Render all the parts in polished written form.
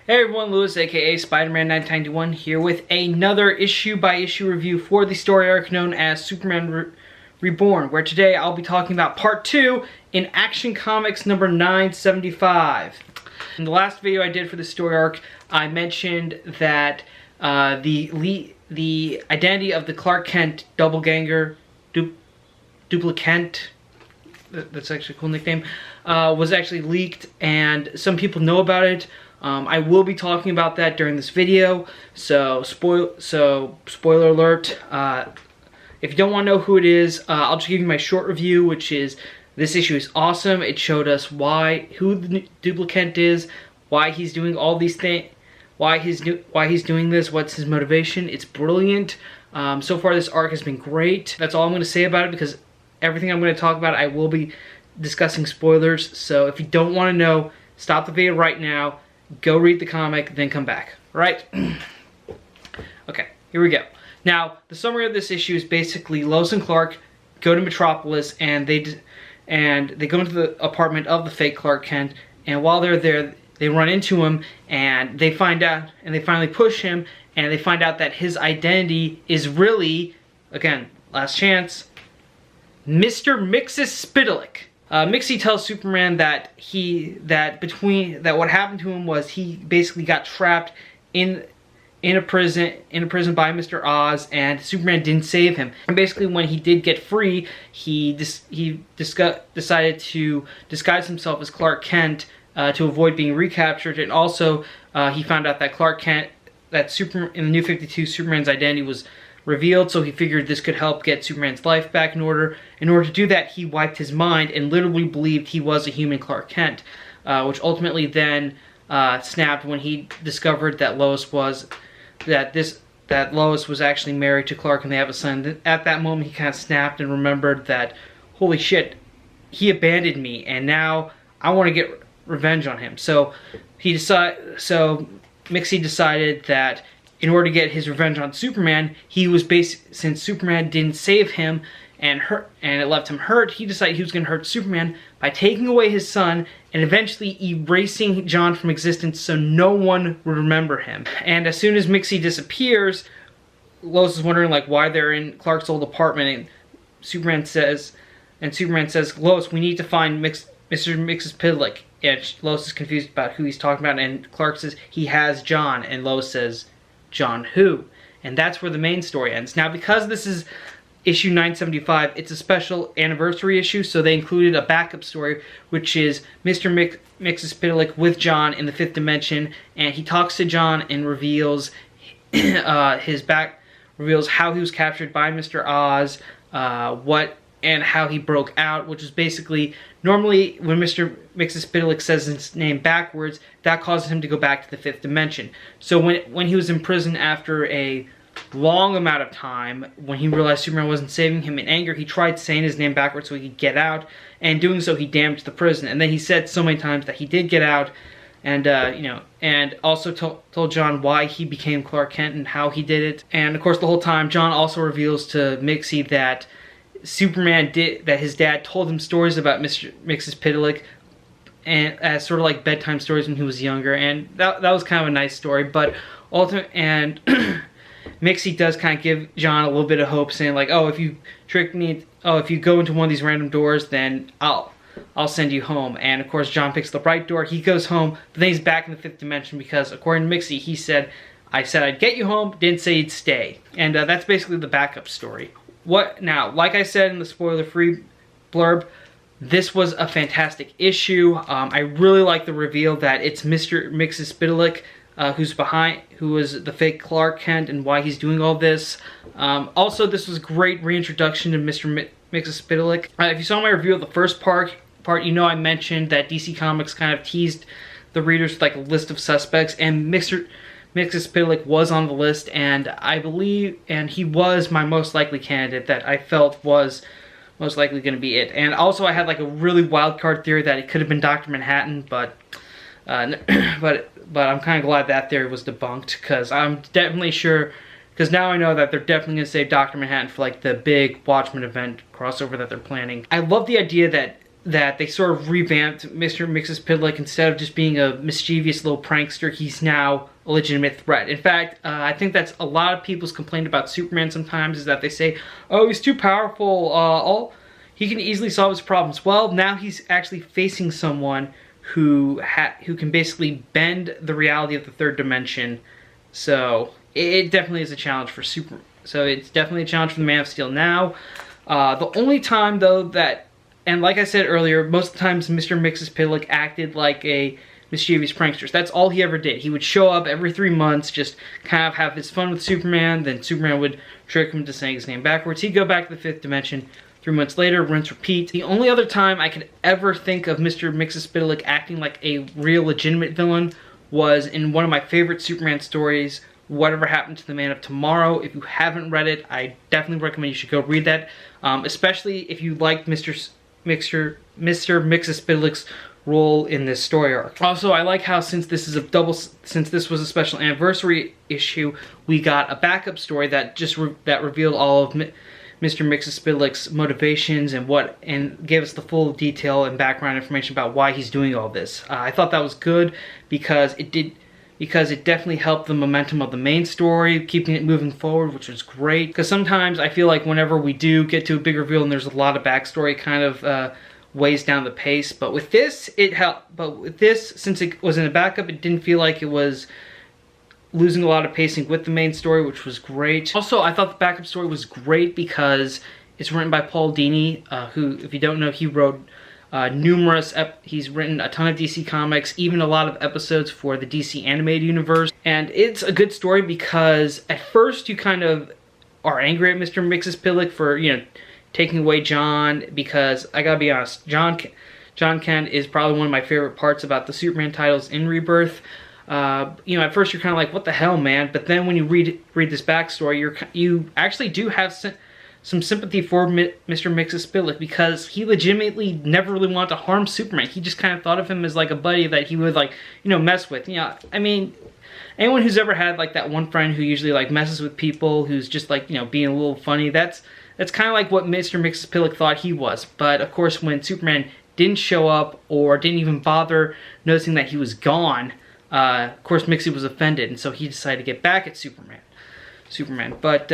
Hey everyone, Lewis aka Spider-Man 991 here with another issue-by-issue review for the story arc known as Superman Reborn, where today I'll be talking about part 2 in Action Comics number 975. In the last video I did for the story arc, I mentioned that the identity of the Clark Kent doppelganger, duplicant, that's actually a cool nickname, was actually leaked, and some people know about it. I will be talking about that during this video, so spoiler alert. If you don't want to know who it is, I'll just give you my short review, which is this issue is awesome. It showed us who the duplicant is, why he's doing all these things, why he's doing this, what's his motivation. It's brilliant. So far this arc has been great. That's all I'm going to say about it, because everything I'm going to talk about I will be discussing spoilers. So if you don't want to know, stop the video right now. Go read the comic, then come back. Right? Okay, here we go. Now, the summary of this issue is basically Lois and Clark go to Metropolis, and they go into the apartment of the fake Clark Kent, and while they're there, they run into him, and they find out, and they finally push him, and they find out that his identity is really, again, last chance, Mr. Mxyzptlk. Mixie tells Superman that what happened to him was he basically got trapped in a prison by Mr. Oz, and Superman didn't save him. And basically, when he did get free, he decided to disguise himself as Clark Kent to avoid being recaptured, and also he found out that Clark Kent, in the New 52, Superman's identity was revealed, so he figured this could help get Superman's life back in order. In order to do that, he wiped his mind and literally believed he was a human Clark Kent, which ultimately then snapped when he discovered that Lois was actually married to Clark and they have a son. At that moment, he kind of snapped and remembered that, holy shit, he abandoned me, and now I want to get revenge on him. So Mixie decided that in order to get his revenge on Superman, since Superman didn't save him and it left him hurt, he decided he was going to hurt Superman by taking away his son and eventually erasing John from existence so no one would remember him. And as soon as Mixie disappears, Lois is wondering why they're in Clark's old apartment, and Superman says, Lois, we need to find Mr. Mxyzptlk. And Lois is confused about who he's talking about, and Clark says he has John, and Lois says, John who? And that's where the main story ends. Now, because this is issue 975, it's a special anniversary issue, so they included a backup story, which is Mr. Mxyzptlk with John in the 5th dimension, and he talks to John and reveals how he was captured by Mr. Oz, and how he broke out, which is basically, normally when Mr. Mxyzptlk says his name backwards, that causes him to go back to the 5th dimension. So when he was in prison after a long amount of time, when he realized Superman wasn't saving him, in anger, he tried saying his name backwards so he could get out, and doing so he damaged the prison. And then he said so many times that he did get out, and and also told John why he became Clark Kent and how he did it. And of course, the whole time, John also reveals to Mixie that his dad told him stories about Mr. Mxyzptlk, and as sort of like bedtime stories when he was younger, and that was kind of a nice story. But Mixie does kind of give John a little bit of hope, saying oh, if you trick me, if you go into one of these random doors, then I'll send you home. And of course, John picks the right door, he goes home, but then he's back in the 5th dimension, because according to Mixie, he said, I said I'd get you home, didn't say you'd stay. And that's basically the backup story. Now, like I said in the spoiler-free blurb, this was a fantastic issue. I really like the reveal that it's Mr. Mxyzptlk who is the fake Clark Kent, and why he's doing all this. Also, this was a great reintroduction to Mr. Mxyzptlk. If you saw my review of the first part, you know I mentioned that DC Comics kind of teased the readers with a list of suspects, and Mr. Mxyzptlk was on the list, and he was my most likely candidate that I felt was most likely going to be it. And also, I had a really wild card theory that it could have been Dr. Manhattan, but I'm kind of glad that theory was debunked, because I'm definitely sure, because now I know that they're definitely going to save Dr. Manhattan for the big Watchmen event crossover that they're planning. I love the idea that that they sort of revamped Mr. Mxyzptlk. Instead of just being a mischievous little prankster, he's now a legitimate threat. In fact, I think that's a lot of people's complaint about Superman sometimes, is that they say, oh, he's too powerful, he can easily solve his problems. Well, now he's actually facing someone who can basically bend the reality of the third dimension. So it definitely is a challenge for Superman. So it's definitely a challenge for the Man of Steel now. The only time, though, that, and like I said earlier, most of the times Mr. Mxyzptlk acted like a mischievous prankster. That's all he ever did. He would show up every 3 months, just kind of have his fun with Superman, then Superman would trick him into saying his name backwards. He'd go back to the 5th dimension. 3 months later, rinse, repeat. The only other time I could ever think of Mr. Mxyzptlk acting like a real legitimate villain was in one of my favorite Superman stories, Whatever Happened to the Man of Tomorrow. If you haven't read it, I definitely recommend you should go read that, especially if you liked Mr. Mxyzptlk's role in this story arc. Also, I like how since this was a special anniversary issue, we got a backup story that revealed all of Mr. Mxyzptlk's motivations and gave us the full detail and background information about why he's doing all this. I thought that was good because it definitely helped the momentum of the main story, keeping it moving forward, which was great. Because sometimes I feel like whenever we do get to a big reveal and there's a lot of backstory, it kind of weighs down the pace. But with this, it helped. But with this, since it was in a backup, it didn't feel like it was losing a lot of pacing with the main story, which was great. Also, I thought the backup story was great because it's written by Paul Dini, who, if you don't know, he wrote he's written a ton of DC comics, even a lot of episodes for the DC animated universe. And it's a good story because at first you kind of are angry at Mr. Mxyzptlk for, taking away John, because I gotta be honest, John Kent is probably one of my favorite parts about the Superman titles in Rebirth. At first you're kind of like, what the hell, man? But then when you read this backstory, you actually do have some sympathy for Mr. Mxyzptlk, because he legitimately never really wanted to harm Superman. He just kind of thought of him as like a buddy that he would mess with. I mean, anyone who's ever had like that one friend who usually like messes with people, who's just like, being a little funny, that's kind of like what Mr. Mxyzptlk thought he was. But of course, when Superman didn't show up or didn't even bother noticing that he was gone, of course Mixie was offended, and so he decided to get back at Superman. But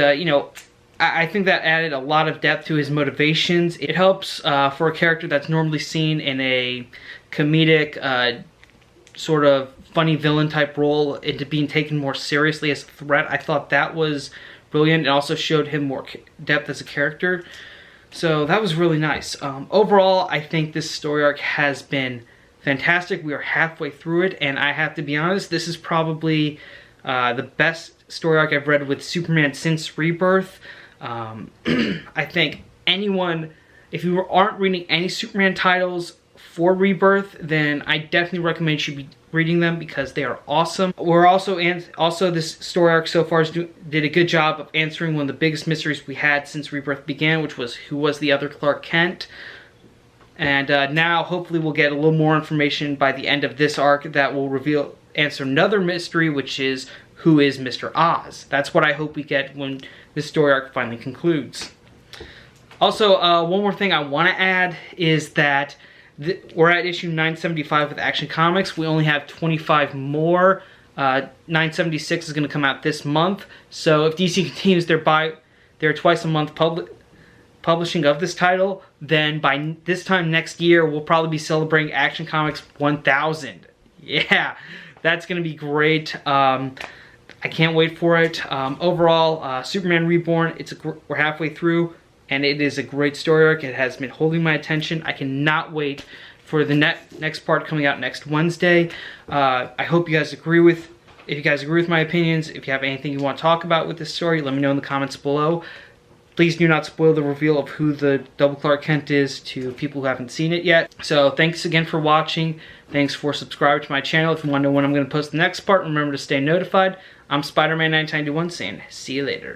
I think that added a lot of depth to his motivations. It helps for a character that's normally seen in a comedic, sort of funny villain type role, into being taken more seriously as a threat. I thought that was brilliant. It also showed him more depth as a character. So that was really nice. Overall, I think this story arc has been fantastic. We are halfway through it, and I have to be honest, this is probably the best story arc I've read with Superman since Rebirth. I think anyone, if you aren't reading any Superman titles for Rebirth, then I definitely recommend you should be reading them because they are awesome. We're also this story arc so far did a good job of answering one of the biggest mysteries we had since Rebirth began, which was who was the other Clark Kent. And now hopefully we'll get a little more information by the end of this arc that will answer another mystery, which is who is Mr. Oz. That's what I hope we get when this story arc finally concludes. Also, one more thing I want to add is that we're at issue 975 with Action Comics. We only have 25 more. 976 is going to come out this month. So if DC continues their twice a month publishing of this title, then by this time next year, we'll probably be celebrating Action Comics 1000. Yeah, that's going to be great. I can't wait for it. Overall, Superman Reborn, we're halfway through, and it is a great story arc. It has been holding my attention. I cannot wait for the next part coming out next Wednesday. I hope you guys agree with my opinions. If you have anything you want to talk about with this story, let me know in the comments below. Please do not spoil the reveal of who the double Clark Kent is to people who haven't seen it yet. So thanks again for watching. Thanks for subscribing to my channel. If you want to know when I'm going to post the next part, remember to stay notified. I'm Spider-Man 1991 saying, see you later.